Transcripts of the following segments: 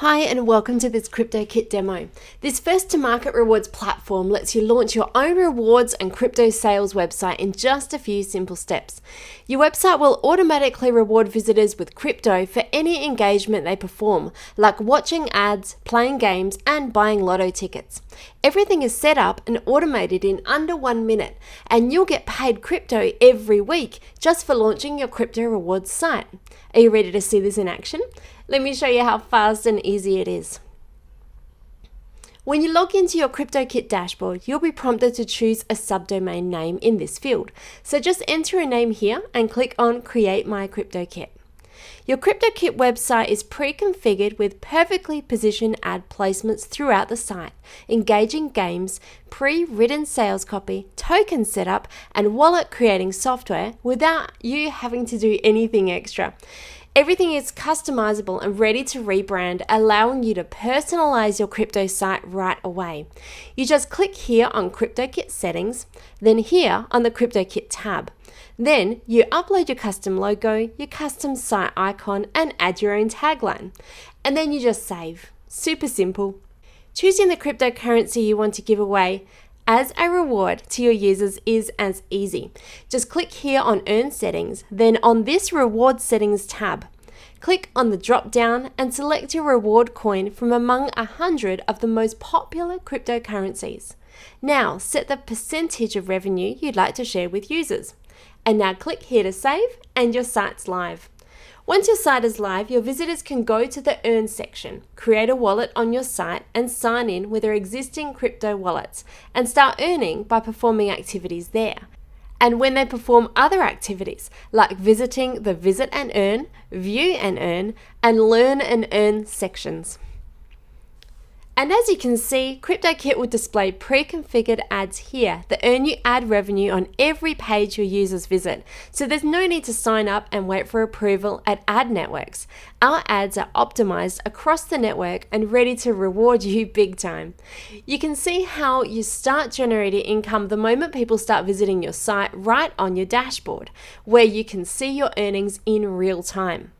Hi and welcome to this Cryptokit demo. This first-to-market rewards platform lets you launch your own rewards and crypto sales website in just a few simple steps. Your website will automatically reward visitors with crypto for any engagement they perform, like watching ads, playing games, and buying lotto tickets. Everything is set up and automated in under 1 minute, and you'll get paid crypto every week just for launching your crypto rewards site. Are you ready to see this in action? Let me show you how fast and easy it is. When you log into your Cryptokit dashboard, you'll be prompted to choose a subdomain name in this field. So just enter a name here and click on Create My Cryptokit. Your Cryptokit website is pre-configured with perfectly positioned ad placements throughout the site, engaging games, pre-written sales copy, token setup, and wallet creating software without you having to do anything extra. Everything is customizable and ready to rebrand, allowing you to personalize your crypto site right away. You just click here on Cryptokit settings, then here on the Cryptokit tab. Then you upload your custom logo, your custom site icon, and add your own tagline. And then you just save. Super simple. Choosing the cryptocurrency you want to give away as a reward to your users is as easy. Just click here on Earn Settings, then on this Reward Settings tab. Click on the drop down and select your reward coin from among 100 of the most popular cryptocurrencies. Now set the percentage of revenue you'd like to share with users. And now click here to save and your site's live. Once your site is live, your visitors can go to the Earn section, create a wallet on your site and sign in with their existing crypto wallets and start earning by performing activities there. And when they perform other activities like visiting the Visit and Earn, View and Earn, and Learn and Earn sections. And as you can see, Cryptokit will display pre-configured ads here that earn you ad revenue on every page your users visit. So there's no need to sign up and wait for approval at ad networks. Our ads are optimized across the network and ready to reward you big time. You can see how you start generating income the moment people start visiting your site right on your dashboard, where you can see your earnings in real time.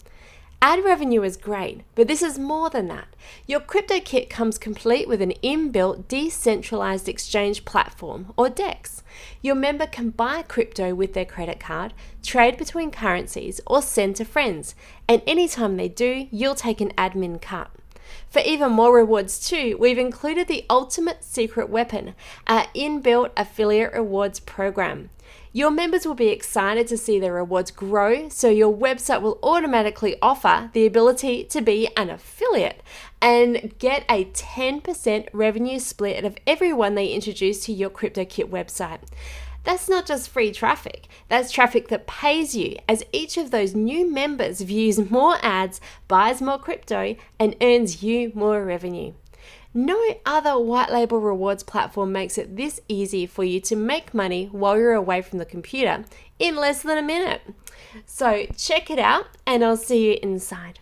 Ad revenue is great, but this is more than that. Your Cryptokit comes complete with an inbuilt Decentralized exchange platform, or DEX. Your member can buy crypto with their credit card, trade between currencies, or send to friends, and anytime they do, you'll take an admin cut. For even more rewards too, we've included the ultimate secret weapon, our Inbuilt affiliate rewards program. Your members will be excited to see their rewards grow, so your website will automatically offer the ability to be an affiliate and get a 10% revenue split of everyone they introduce to your Cryptokit website. That's not just free traffic, that's traffic that pays you, as each of those new members views more ads, buys more crypto, and earns you more revenue. No other white label rewards platform makes it this easy for you to make money while you're away from the computer in less than a minute. So check it out and I'll see you inside.